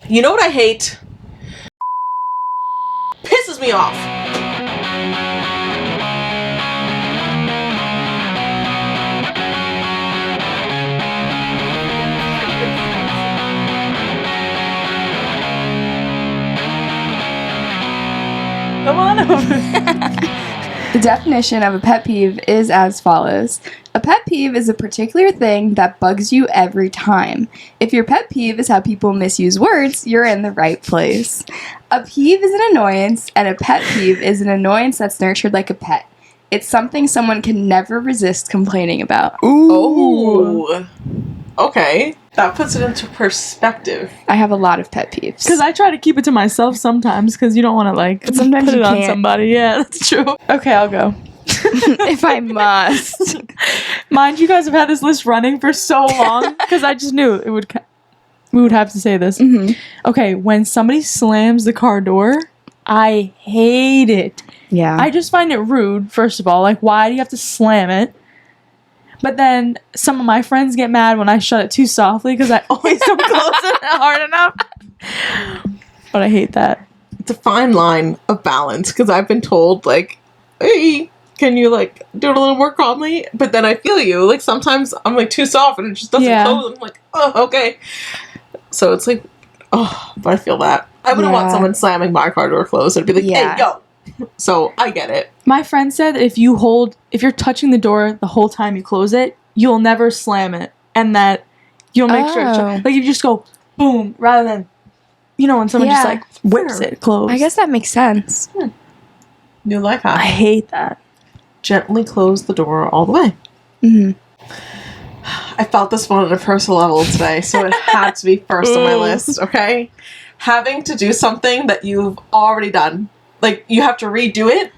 You know what I hate? Pisses me off. Come on over. The definition of a pet peeve is as follows. A pet peeve is a particular thing that bugs you every time. If your pet peeve is how people misuse words, you're in the right place. A peeve is an annoyance, and a pet peeve is an annoyance that's nurtured like a pet. It's something someone can never resist complaining about. Ooh. Okay. That puts it into perspective. I have a lot of pet peeves. Because I try to keep it to myself sometimes, because you don't want to, like, But sometimes put you it on can't. somebody. Yeah, that's true. Okay, I'll go. If I must. Mind you guys have had this list running for so long, because I just knew we would have to say this. Mm-hmm. Okay, when somebody slams the car door, I hate it. Yeah. I just find it rude, first of all. Like, why do you have to slam it? But then some of my friends get mad when I shut it too softly because I always don't close it hard enough. But I hate that. It's a fine line of balance because I've been told, like, hey, can you, like, do it a little more calmly? But then I feel you. Like, sometimes I'm, like, too soft and it just doesn't close. I'm like, oh, okay. So it's like, oh, but I feel that. I wouldn't want someone slamming my car door closed. I'd be like, hey, yo. So I get it. My friend said if you're touching the door the whole time you close it, you'll never slam it. And that you'll make sure like if you just go boom rather than, you know, when someone just like whips it closed. I guess that makes sense. New life hack. I hate that. Gently close the door all the way. Mm-hmm. I felt this one on a personal level today, so it had to be first on my list, okay? Having to do something that you've already done. Like, you have to redo it.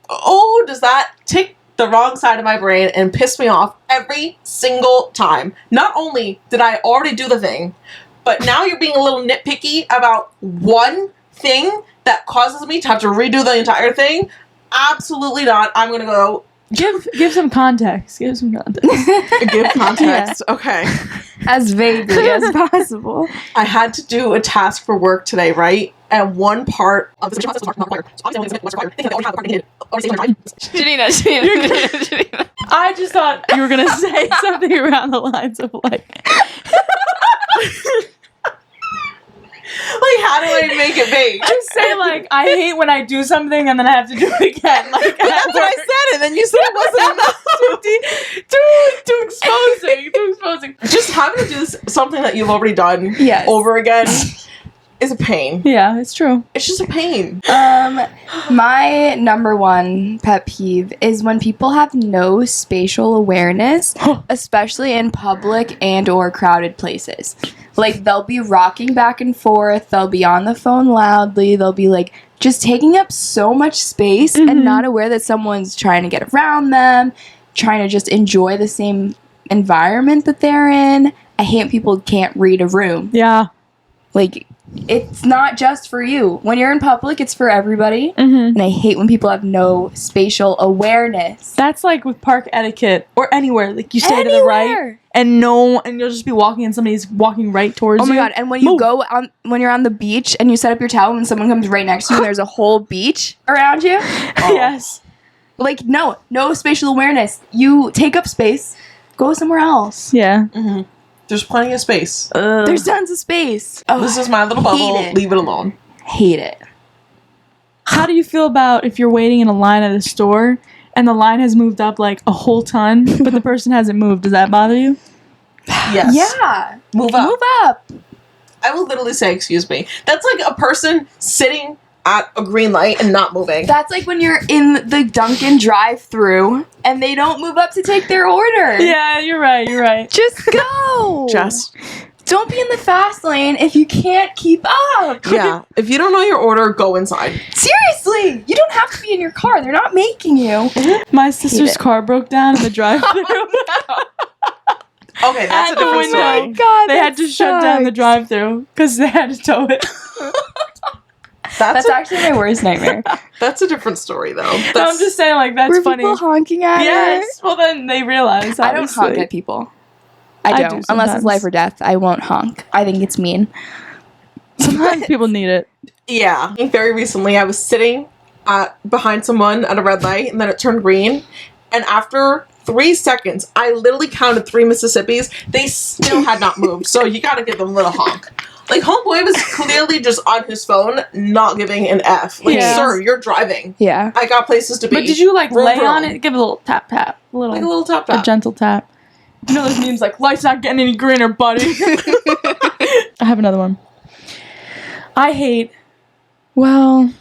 Oh, does that take the wrong side of my brain and piss me off every single time? Not only did I already do the thing, but now you're being a little nitpicky about one thing that causes me to have to redo the entire thing. Absolutely not. I'm going to go... Give some context. Give some context. Give context. Yeah. Okay. As vaguely as possible. I had to do a task for work today, right? And one part of the process was not required. So obviously, what's required. They already have the parking Janina. I just thought you were going to say something around the lines of, like... Like, how do I make it vague? Just say, like, I hate when I do something and then I have to do it again. Like, that's what I said, and then you said it wasn't enough. Too exposing. Too exposing. Just having to do something that you've already done over again is a pain. Yeah, it's true. It's just a pain. My number one pet peeve is when people have no spatial awareness, especially in public and or crowded places. Like, they'll be rocking back and forth, they'll be on the phone loudly, they'll be, like, just taking up so much space and not aware that someone's trying to get around them, trying to just enjoy the same environment that they're in. I hate when people can't read a room. Yeah. Like, it's not just for you. When you're in public, it's for everybody. And I hate when people have no spatial awareness. That's like with park etiquette or anywhere. Like, you stay to the right and you'll just be walking and somebody's walking right towards you. Oh my god, and when you when you're on the beach and you set up your towel and someone comes right next to you and there's a whole beach around you. Yes. Like, no spatial awareness. You take up space, go somewhere else. Yeah. There's plenty of space. There's tons of space. Oh, this is my little bubble. Leave it alone. Hate it. How do you feel about if you're waiting in a line at a store and the line has moved up like a whole ton, but the person hasn't moved? Does that bother you? Yes. Yeah. Move up. Move up. I will literally say, excuse me. That's like a person sitting at a green light and not moving. That's like when you're in the Dunkin' drive-thru and they don't move up to take their order. Yeah, you're right. Just go. Just don't be in the fast lane if you can't keep up. Yeah. If you don't know your order, go inside. Seriously, you don't have to be in your car. They're not making you. My sister's car broke down in the drive-thru. Okay, that's a different story. Oh my god, they had to shut down the drive-thru because they had to tow it. That's actually my worst nightmare. That's a different story, though. I'm just saying, like, that's Were funny. people honking at Yes. Well, then they realize. I don't honk at people. I don't. Unless it's life or death, I won't honk. I think it's mean. Sometimes people need it. Yeah. Very recently, I was sitting behind someone at a red light, and then it turned green. And after 3 seconds, I literally counted 3 Mississippis. They still had not moved. So you gotta give them a little honk. Like, homeboy was clearly just on his phone, not giving an F. Like, sir, you're driving. Yeah. I got places to be. But did you, like, lay on it? Give it a little tap. Like a little tap. A gentle tap. You know those memes like, life's not getting any greener, buddy. I have another one. I hate when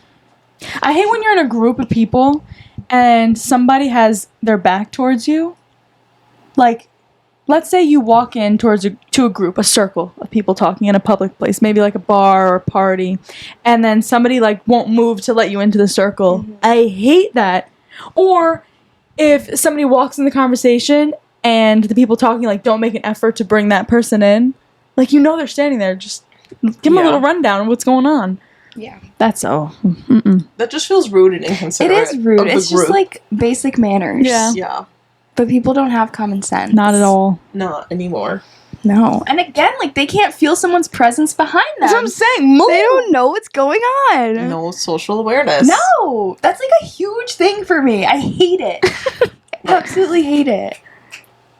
you're in a group of people and somebody has their back towards you. Like, let's say you walk in to a group, a circle of people talking in a public place, maybe like a bar or a party, and then somebody like won't move to let you into the circle. Mm-hmm. I hate that. Or if somebody walks in the conversation and the people talking like don't make an effort to bring that person in, like, you know, they're standing there, just give them a little rundown of what's going on. Yeah. That's so. That just feels rude and inconsiderate. It is rude. It's just like basic manners. Yeah. But people don't have common sense. Not at all. Not anymore. No. And again, like, they can't feel someone's presence behind them. That's what I'm saying. Move. They don't know what's going on. No social awareness. No. That's like a huge thing for me. I hate it. Absolutely hate it.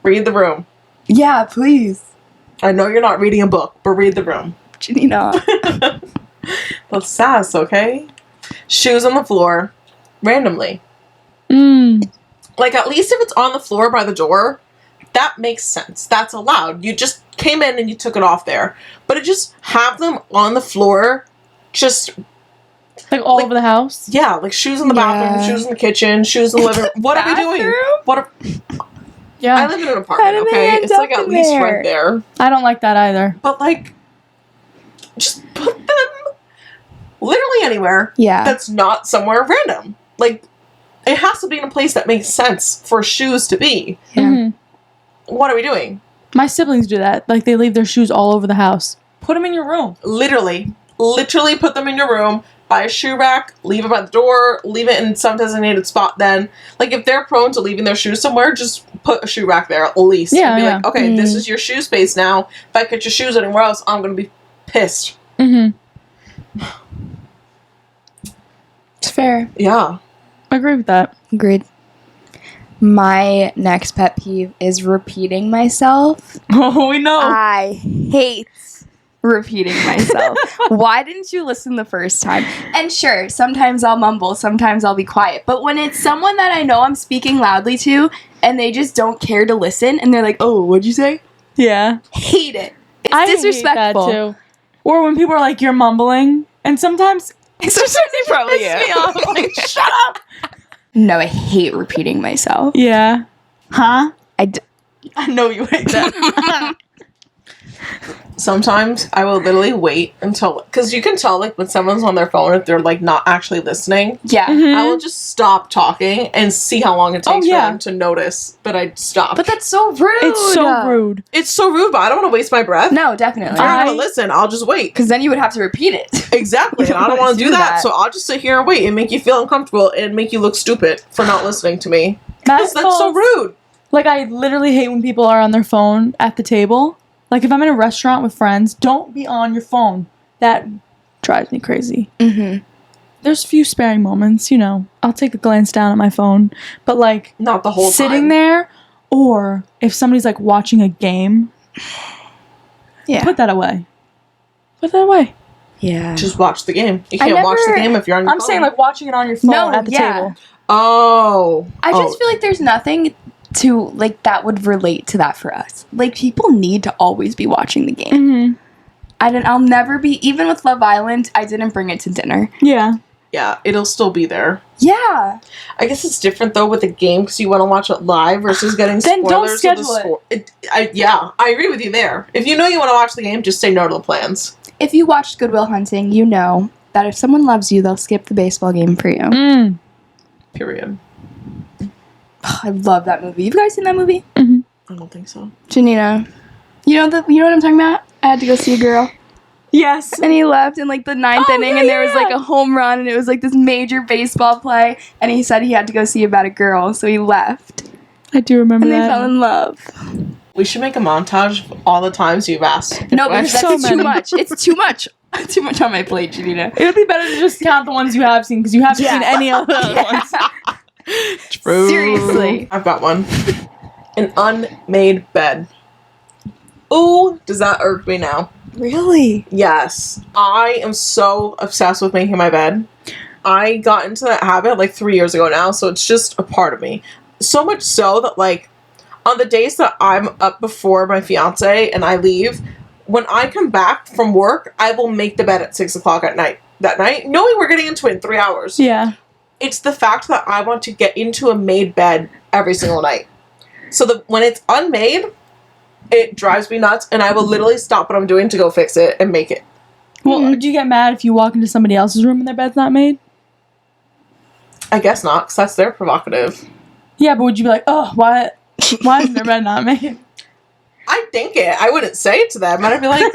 Read the room. Yeah, please. I know you're not reading a book, but read the room. Janina. That's sass, okay? Shoes on the floor. Randomly. Like, at least if it's on the floor by the door, that makes sense. That's allowed. You just came in and you took it off there. But it just have them on the floor, just... Like all over the house? Yeah, like shoes in the bathroom, shoes in the kitchen, shoes in the living room. What are we doing? Yeah. I live in an apartment, okay? It's like at least right there. I don't like that either. But like, just put them literally anywhere. Yeah. That's not somewhere random. Like, it has to be in a place that makes sense for shoes to be. Yeah. Mm-hmm. What are we doing? My siblings do that. Like, they leave their shoes all over the house. Put them in your room. Literally put them in your room. Buy a shoe rack, leave it by the door, leave it in some designated spot then. Like, if they're prone to leaving their shoes somewhere, just put a shoe rack there at least. Yeah, and be like, okay, this is your shoe space now. If I catch your shoes anywhere else, I'm going to be pissed. Mm-hmm. It's fair. Yeah. I agree with that. Agreed. My next pet peeve is repeating myself. Oh, we know. I hate repeating myself. Why didn't you listen the first time? And sure, sometimes I'll mumble, sometimes I'll be quiet. But when it's someone that I know I'm speaking loudly to and they just don't care to listen and they're like, oh, what'd you say? Yeah. Hate it. It's disrespectful. Hate that too. Or when people are like, you're mumbling. And sometimes it's probably pisses me off. I'm like, shut up. No, I hate repeating myself. Yeah. Huh? I know you hate that. Sometimes I will literally wait until, because you can tell, like, when someone's on their phone, if they're, like, not actually listening. Yeah. Mm-hmm. I will just stop talking and see how long it takes for them to notice that I stopped. But that's so rude. It's so rude. It's so rude, but I don't want to waste my breath. No, definitely. If I want to listen, I'll just wait. Because then you would have to repeat it. Exactly, and I don't want to do that, so I'll just sit here and wait and make you feel uncomfortable and make you look stupid for not listening to me. That's so rude. Like, I literally hate when people are on their phone at the table. Like, if I'm in a restaurant with friends, don't be on your phone. That drives me crazy. Mm-hmm. There's a few sparing moments, you know. I'll take a glance down at my phone. But, like, not the whole time. Sitting there, or if somebody's, like, watching a game, put that away. Put that away. Yeah. Just watch the game. You can't watch the game if you're on your phone. I'm saying, like, watching it on your phone at the table. Oh. I just feel like there's nothing to, like, that would relate to that for us. Like, people need to always be watching the game. Mm-hmm. I'll never be, even with Love Island, I didn't bring it to dinner. Yeah. Yeah, it'll still be there. Yeah. I guess it's different, though, with the game, because you want to watch it live versus getting then spoilers. Don't schedule it. I agree with you there. If you know you want to watch the game, just say no to the plans. If you watched Good Will Hunting, you know that if someone loves you, they'll skip the baseball game for you. Period. I love that movie. You guys seen that movie? Mm-hmm. I don't think so. Janina, you know what I'm talking about? I had to go see a girl. Yes. And he left in, like, the 9th inning, and there was, like, a home run, and it was, like, this major baseball play, and he said he had to go see about a girl, so he left. I do remember and that. And they fell in love. We should make a montage of all the times you've asked. No, because that's So too many. much. It's too much. Too much on my plate, Janina. It would be better to just count the ones you have seen because you haven't seen any of the other ones. True. Seriously. I've got one. An unmade bed. Ooh, does that irk me now? Really? Yes. I am so obsessed with making my bed. I got into that habit like 3 years ago now, so it's just a part of me. So much so that, like, on the days that I'm up before my fiance and I leave, when I come back from work, I will make the bed at 6 o'clock at night. That night, knowing we're getting into it in 3 hours. Yeah. It's the fact that I want to get into a made bed every single night. So that when it's unmade, it drives me nuts, and I will literally stop what I'm doing to go fix it and make it. Well, do you get mad if you walk into somebody else's room and their bed's not made? I guess not, because that's their prerogative. Yeah, but would you be like, oh, why is their bed not made? I'd think it. I wouldn't say it to them. I'd be like,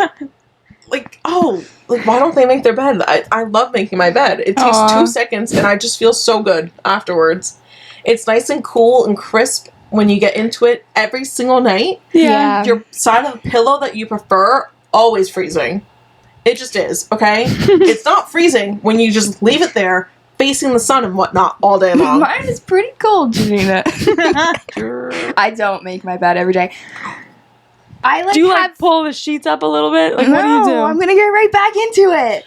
why don't they make their bed? I love making my bed. It takes 2 seconds, and I just feel so good afterwards. It's nice and cool and crisp when you get into it every single night. Yeah. Your side of the pillow that you prefer, always freezing. It just is, okay? It's not freezing when you just leave it there facing the sun and whatnot all day long. Mine is pretty cold, Janina. I don't make my bed every day. I like Do you like pull the sheets up a little bit? Like, no, what do you do? I'm gonna get right back into it.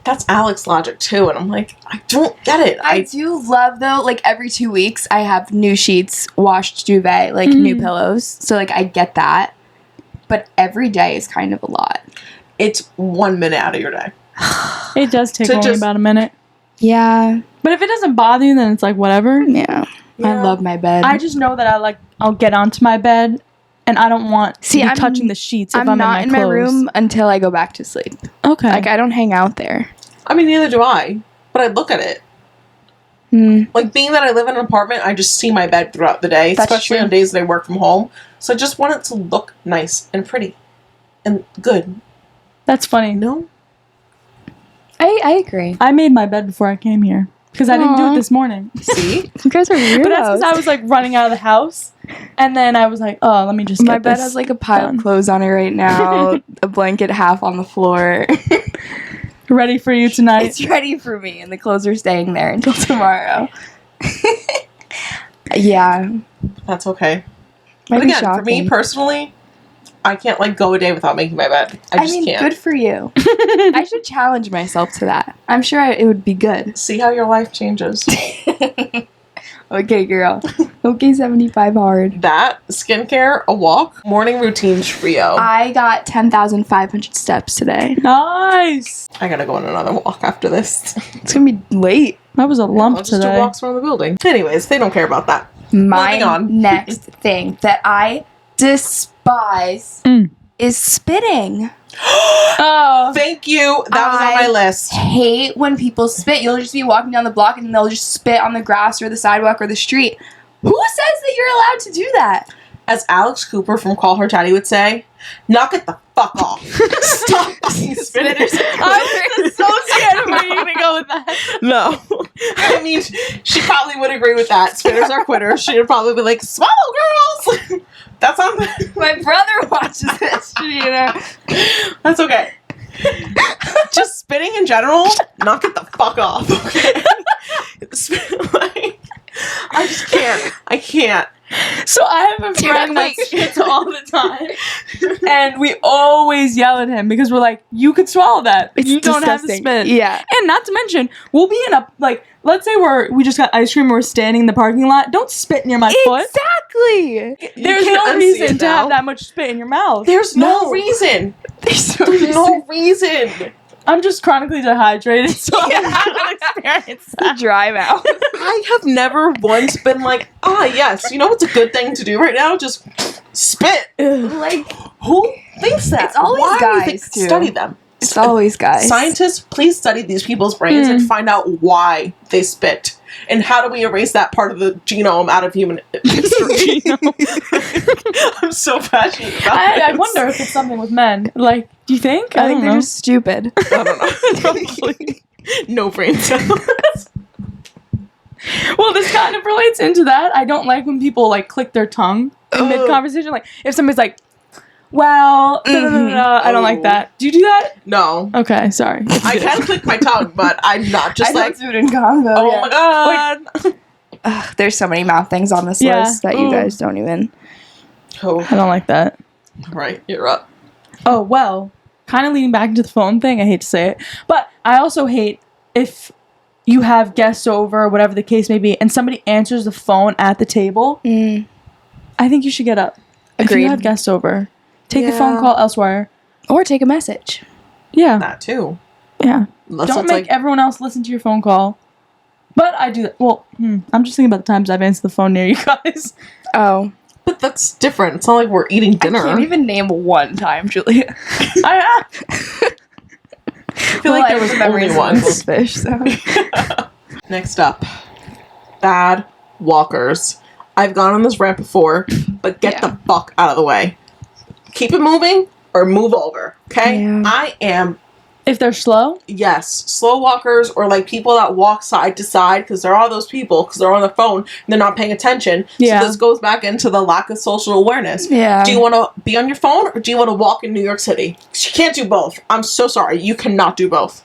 That's Alex's logic too, and I'm like, I don't get it. I do love though, like every 2 weeks I have new sheets, washed duvet, like new pillows. So like I get that. But every day is kind of a lot. It's 1 minute out of your day. It does take To only just- about a minute. Yeah. But if it doesn't bother you, then it's like, whatever. Yeah. I Yeah. love my bed. I just know that I'll get onto my bed, and I don't want to be I'm touching the sheets if I'm not in my clothes. room until I go back to sleep. Okay. Like I don't hang out there. I mean, neither do I, but I look at it. Like, being that I live in an apartment, I just see my bed throughout the day, That's especially true. on days that I work from home. So I just want it to look nice and pretty and good. That's funny. No? I agree. I made my bed before I came here because I didn't do Aw. it this morning. See? You guys are weirdos. But that's because I was like running out of the house, and then I was like, oh, let me just get my bed this has like a pile done. of clothes on it right now, a blanket half on the floor. ready for you tonight. It's ready for me, and the clothes are staying there until tomorrow. Yeah. That's okay. Might But be again, for me shocking. personally, I can't, like, go a day without making my bed. I just can't. Good for you. I should challenge myself to that. I'm sure it would be good. See how your life changes. Okay, girl. Okay, 75 hard. That, skincare, a walk, morning routine trio. I got 10,500 steps today. Nice. I gotta go on another walk after this. It's gonna be late. That was a lump I'll just do today. walks around the building. Anyways, they don't care about that. My Moving on. next thing that I despise is spitting. Oh. Thank you. That was on my list. Hate when people spit. You'll just be walking down the block and they'll just spit on the grass or the sidewalk or the street. Who says that you're allowed to do that? As Alex Cooper from Call Her Daddy would say, knock it the fuck off. Stop fucking spitting. I was so scared of where you were going to go with that. No. I mean, she probably would agree with that. Spitters are quitters. She would probably be like, swallow, girls! That's on My brother watches this, you know. That's okay. Just spitting in general, knock it the fuck off, okay? Like, I just can't. I can't. So I have a friend that spits all the time, and we always yell at him because we're like, you could swallow that. You don't have to spit. Yeah. And not to mention, we'll be in a, like, let's say we just got ice cream and we're standing in the parking lot. Don't spit near my foot. Exactly. There's can't no unsee reason it to now. have that much spit in your mouth. There's no reason. There's There's no reason. I'm just chronically dehydrated, so I haven't experienced that. dry mouth. I have never once been like, yes, you know what's a good thing to do right now? Just spit. Like, Who thinks that? It's always Why do you guys, too. Study them. it's always guys. Scientists, please study these people's brains and find out why they spit. And how do we erase that part of the genome out of human history? I'm so passionate about I this. wonder if it's something with men. Like, do you think? I think don't they're know. just stupid. I don't know. No brain cells. Well, this kind of relates into that. I don't like when people, like, click their tongue. in mid-conversation. Like, if somebody's like, well, I don't like that. Do you do that? No. Okay, sorry. I can click my tongue, but I'm not just I don't do it in convo. oh my god. There's so many mouth things on this list that you guys don't even. Oh. I don't like that. Right, you're up. Oh, well, kind of leading back into the phone thing, I hate to say it, but I also hate if you have guests over, or whatever the case may be, and somebody answers the phone at the table. I think you should get up. Agreed. If you have guests over, take the phone call elsewhere. Or take a message. Yeah. That too. Yeah. Don't make everyone else listen to your phone call. But I do that. Well, I'm just thinking about the times I've answered the phone near you guys. Oh. But that's different. It's not like we're eating dinner. I can't even name one time, Julia. I feel like there was only one. Fish, so. Next up. Bad walkers. I've gone on this rant before, but get the fuck out of the way. Keep it moving or move over, okay? Yeah. I am... If they're slow? Yes. Slow walkers or like people that walk side to side because there are those people because they're on their phone and they're not paying attention. Yeah. So this goes back into the lack of social awareness. Yeah. Do you want to be on your phone or do you want to walk in New York City? You can't do both. I'm so sorry. You cannot do both.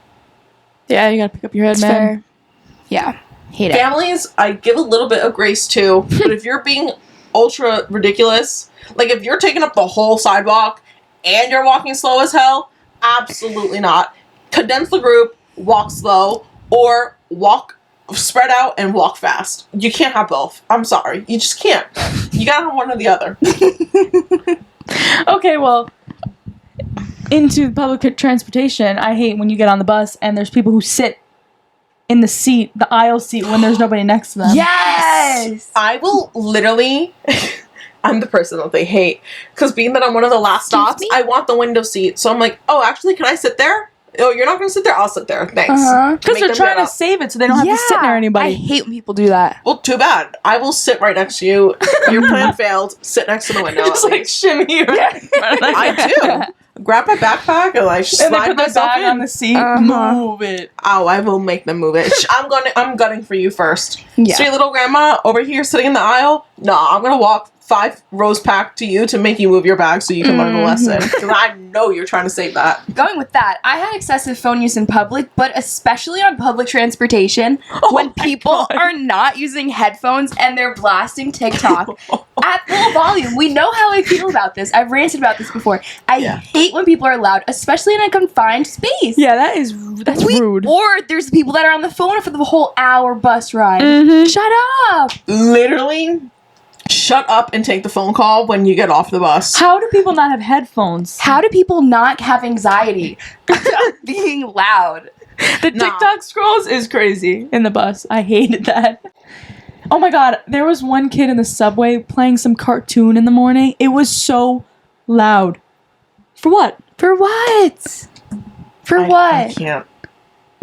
Yeah, you got to pick up your head, man. Fair. Yeah. Hate Families, I give a little bit of grace to, but if you're being ultra ridiculous, like if you're taking up the whole sidewalk and you're walking slow as hell, absolutely not. Condense the group, walk slow, or walk spread out and walk fast. You can't have both. I'm sorry. You just can't. You gotta have one or the other. Okay, well, into public transportation, I hate when you get on the bus and there's people who sit in the seat, the aisle seat, when there's nobody next to them. Yes! I will literally... I'm the person that they hate. Because being that I'm one of the last stops, I want the window seat. So I'm like, oh, actually, can I sit there? Oh, you're not going to sit there? I'll sit there. Thanks. Because they're trying to save it so they don't have to sit near anybody. I hate when people do that. Well, too bad. I will sit right next to you. Your plan failed. Sit next to the window. Just like shimmy. I do. Grab my backpack and like slide and they put myself bag in. on the seat. Move it. Oh, I will make them move it. I'm gunning for you first. Yeah. Sweet little grandma over here sitting in the aisle. No, I'm gonna walk 5 rows back to you to make you move your bag so you can learn the lesson. Because I know you're trying to save that. Going with that, I had excessive phone use in public, but especially on public transportation when people are not using headphones and they're blasting TikTok at full volume. We know how I feel about this. I've ranted about this before. I hate when people are loud, especially in a confined space. Yeah, that's rude. Or there's people that are on the phone for the whole hour bus ride. Shut up! Literally... Shut up and take the phone call when you get off the bus. How do people not have headphones? How do people not have anxiety about being loud? The TikTok scrolls is crazy in the bus. I hated that. Oh my god, there was one kid in the subway playing some cartoon in the morning. It was so loud. For what? For what? For what? I can't.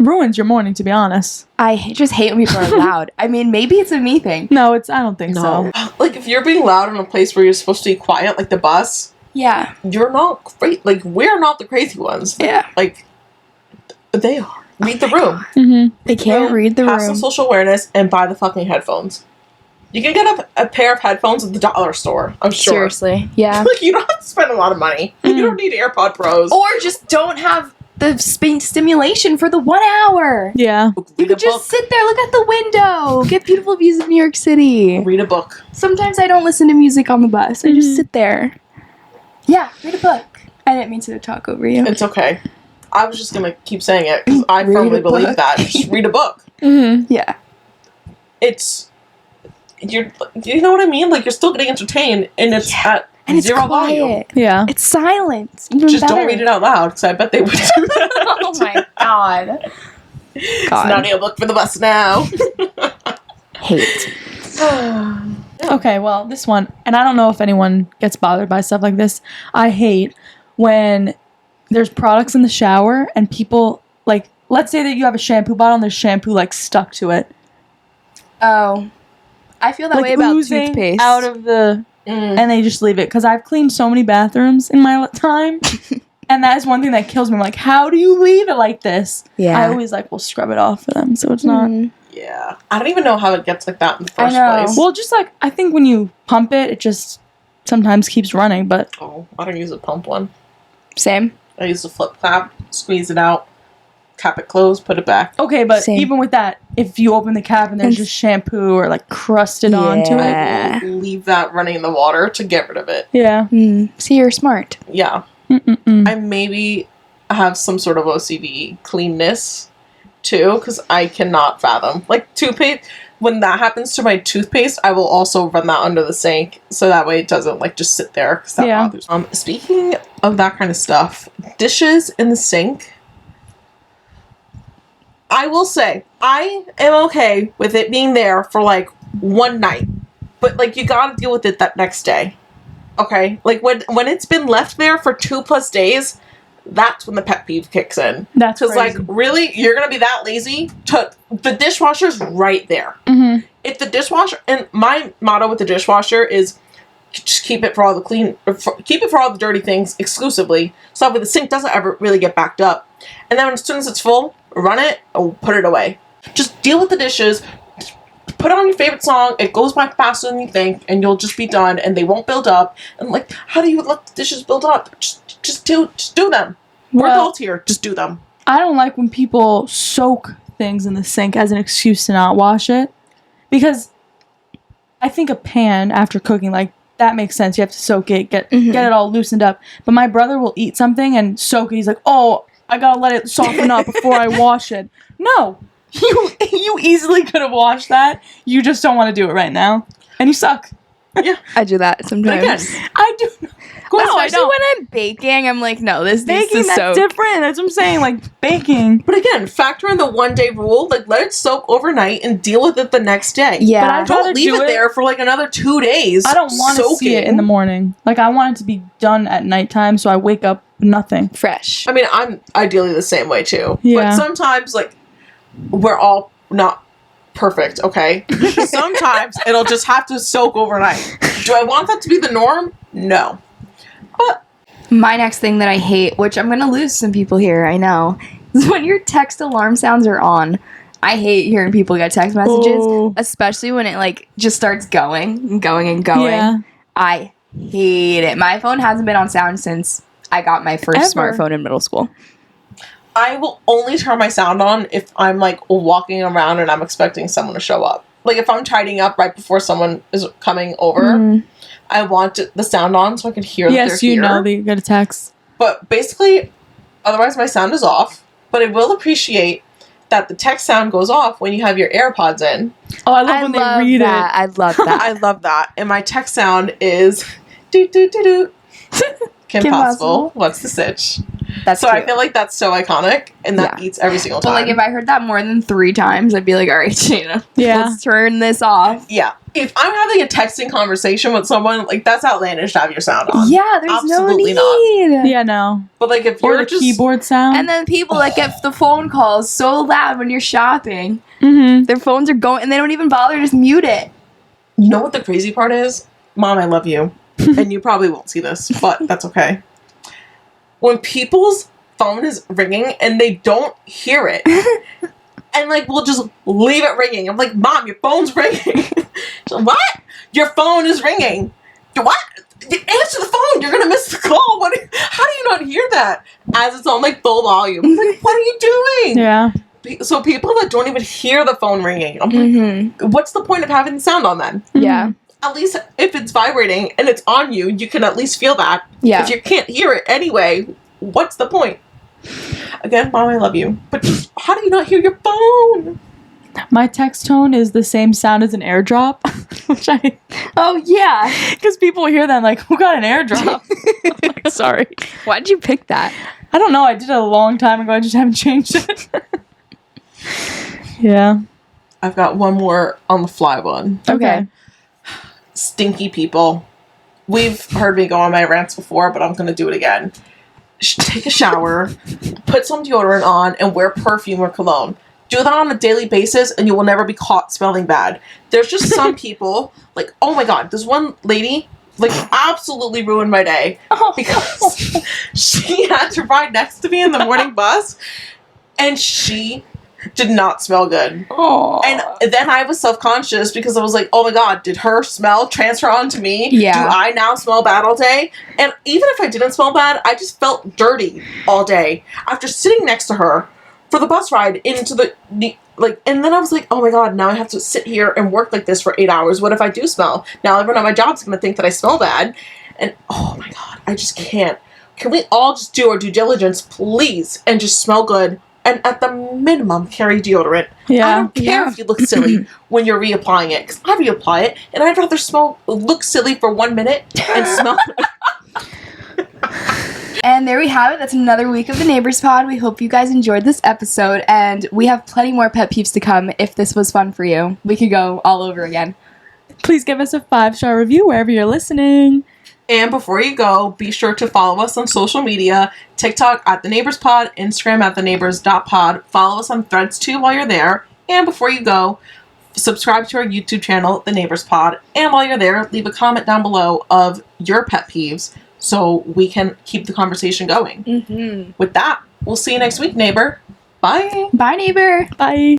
Ruins your morning, to be honest. I just hate when people are loud. I mean, maybe it's a me thing. No, I don't think so. Like, if you're being loud in a place where you're supposed to be quiet, like the bus, you're not great. Like, we're not the crazy ones. Yeah. Like, they are. Read the room. They can't read the room. Have some social awareness and buy the fucking headphones. You can get a pair of headphones at the dollar store, I'm sure. Seriously, yeah. Like, you don't have to spend a lot of money. You don't need AirPod Pros. Or just don't have the stimulation for the 1 hour. Yeah. You could just sit there, look out the window, get beautiful views of New York City. Read a book. Sometimes I don't listen to music on the bus. I just sit there. Yeah, read a book. I didn't mean to talk over you. It's okay. I was just going to keep saying it because I firmly believe that. Just read a book. Yeah. It's... you know what I mean? Like, you're still getting entertained and it's at... And it's zero quiet. volume. Yeah. It's silent. Just don't read it out loud, because I bet they would do that. Oh my god. It's an audiobook for the bus now. Hate. Okay, well, this one, and I don't know if anyone gets bothered by stuff like this. I hate when there's products in the shower and people, like, let's say that you have a shampoo bottle and there's shampoo, like, stuck to it. Oh. I feel that like way about toothpaste. Out of the... And they just leave it. Because I've cleaned so many bathrooms in my time. And that is one thing that kills me. I'm like, how do you leave it like this? Yeah. I always like, will scrub it off for them. So it's not. Yeah. I don't even know how it gets like that in the first place. Well, just like, I think when you pump it, it just sometimes keeps running, but... Oh, I don't use a pump one. Same. I use the flip cap, squeeze it out, cap it closed, put it back. Okay, but Same. even with that, if you open the cap and there's just shampoo or like crusted onto it. I will leave that running in the water to get rid of it. Yeah. See, you're smart. Yeah. Mm-mm-mm. I maybe have some sort of OCD cleanness too, because I cannot fathom. Like toothpaste, when that happens to my toothpaste, I will also run that under the sink so that way it doesn't like just sit there because that bothers. Speaking of that kind of stuff, dishes in the sink. I will say I am okay with it being there for like one night, but like you gotta deal with it that next day. Okay, like when it's been left there for 2+ days, that's when the pet peeve kicks in. That's because like really, you're gonna be that lazy to the dishwasher's right there. Mm-hmm. If the dishwasher, and my motto with the dishwasher is just keep it for all the keep it for all the dirty things exclusively, so that way the sink doesn't ever really get backed up. And then as soon as it's full, run it or put it away. Just deal with the dishes. Put on your favorite song. It goes by faster than you think, and you'll just be done, and they won't build up. And like, how do you let the dishes build up? Just do them. We're adults here. Just do them. I don't like when people soak things in the sink as an excuse to not wash it, because I think a pan after cooking, like, that makes sense. You have to soak it, get it all loosened up. But my brother will eat something and soak it. He's like, oh, I gotta let it soften up before I wash it. No. You easily could have washed that. You just don't want to do it right now. And you suck. Yeah. I do that sometimes. Again, I do. Especially when I'm baking, I'm like, no, this needs to Baking, that's soak. different. That's what I'm saying. Like, baking. but again, factor in the 1-day rule. Like, let it soak overnight and deal with it the next day. Yeah. But I'd rather Don't leave do it there for like another 2 days. I don't want to see it in the morning. Like, I want it to be done at nighttime, so I wake up with nothing. Fresh. I mean, I'm ideally the same way too. Yeah. But sometimes, like, we're all not perfect, okay? Sometimes it'll just have to soak overnight. Do I want that to be the norm? No. But My next thing that I hate, which I'm going to lose some people here, I know, is when your text alarm sounds are on. I hate hearing people get text messages, especially when it, like, just starts going and going and going. Yeah. I hate it. My phone hasn't been on sound since I got my first smartphone in middle school. I will only turn my sound on if I'm, like, walking around and I'm expecting someone to show up. Like, if I'm tidying up right before someone is coming over, I want the sound on so I can hear that they're here. Yes, you know that you get a text. But basically, otherwise my sound is off. But I will appreciate that the text sound goes off when you have your AirPods in. Oh, I love when they read that. I love that. I love that. And my text sound is do-do-do-do. Kim Possible. What's the sitch? That's so cute. I feel like that's so iconic, and that beats every single time. But, like, if I heard that more than 3 times, I'd be like, all right, Shayna, Yeah. let's turn this off. Yeah. If I'm having a texting conversation with someone, like, that's outlandish to have your sound on. Yeah, there's Absolutely no need. Yeah, no. But, like, if Or you're the just... keyboard sound. And then people that get the phone calls so loud when you're shopping, Mm-hmm. their phones are going, and they don't even bother, just mute it. You know what the crazy part is? Mom, I love you. And you probably won't see this, but that's okay. When people's phone is ringing and they don't hear it, and, like, we'll just leave it ringing. I'm like, Mom, your phone's ringing. She's like, what? Your phone is ringing. What? Answer the phone. You're going to miss the call. How do you not hear that? As it's on, like, full volume. I'm like, what are you doing? Yeah. So people that don't even hear the phone ringing, I'm like, what's the point of having the sound on then? Yeah. At least if it's vibrating and it's on you, you can at least feel that. Yeah. If you can't hear it anyway, what's the point? Again, Mom, I love you. But just, how do you not hear your phone? My text tone is the same sound as an airdrop, which Oh, yeah. because people hear that like, who got an airdrop? I'm like, sorry. Why'd you pick that? I don't know. I did it a long time ago. I just haven't changed it. Yeah. I've got one more on the fly one. Okay. Stinky people. We've heard me go on my rants before, but I'm going to do it again. Take a shower, put some deodorant on, and wear perfume or cologne. Do that on a daily basis, and you will never be caught smelling bad. There's just some people, like, oh my god, this one lady, like, absolutely ruined my day. Because she had to ride next to me in the morning bus, and she did not smell good. Oh. And then I was self-conscious because I was like, oh my god, did her smell transfer onto me? Yeah. Do I now smell bad all day? And even if I didn't smell bad, I just felt dirty all day after sitting next to her for the bus ride into the like, and then I was like, oh my god, now I have to sit here and work like this for 8 hours. What if I do smell? Now everyone at my job's gonna think that I smell bad. And oh my god, I just can't. Can we all just do our due diligence, please, and just smell good? And at the minimum, carry deodorant. Yeah. I don't care if you look silly when you're reapplying it, because I reapply it, and I'd rather look silly for 1 minute and smell good. And there we have it. That's another week of the Neighbors Pod. We hope you guys enjoyed this episode, and we have plenty more pet peeves to come. If this was fun for you, we could go all over again. Please give us a 5-star review wherever you're listening. And before you go, be sure to follow us on social media, TikTok at The Neighbors Pod, Instagram at theneighbors.pod. Follow us on Threads too while you're there. And before you go, subscribe to our YouTube channel, The Neighbors Pod. And while you're there, leave a comment down below of your pet peeves so we can keep the conversation going. Mm-hmm. With that, we'll see you next week, neighbor. Bye. Bye, neighbor. Bye.